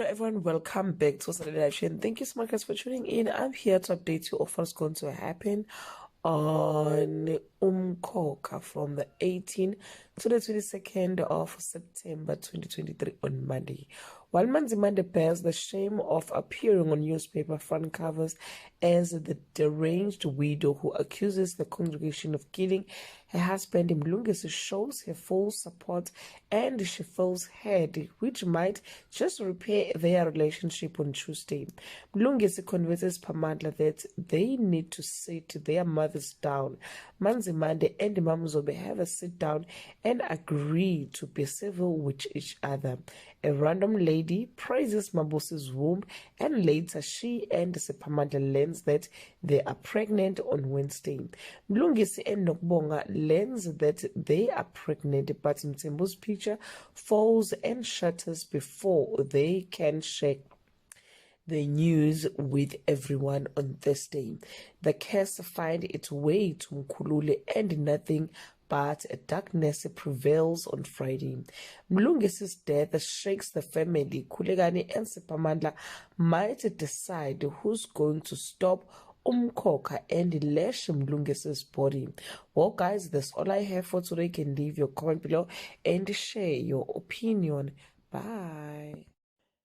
everyone, welcome back to Saturday Live Show, and thank you so much guys for tuning in. I'm here to update you of what's going to happen on Umkhokha from the 18th to the 22nd of September 2023 on Monday. While Manzimande bears the shame of appearing on newspaper front covers as the deranged widow who accuses the congregation of killing her husband, Mlungisi shows her full support and she feels heard, which might just repair their relationship on Tuesday. Mlungisi convinces Sphamandla that they need to sit their mothers down. Manzimande and Mabusi have a sit down and agree to be civil with each other. A random lady praises Mabusi's womb, and later she and Sphamandla learns that they are pregnant on Wednesday. Mlungisi and Nokbonga learns that they are pregnant, but Mtsembu's picture falls and shatters before they can share the news with everyone on Thursday. The curse finds its way to Mkhulule and nothing but darkness prevails on Friday. Mlungisi's death shakes the family. Kulegani and Sphamandla might decide who's going to stop Umkhokha and lash Mlungisi's body. Well guys, that's all I have for today. You can leave your comment below and share your opinion. Bye.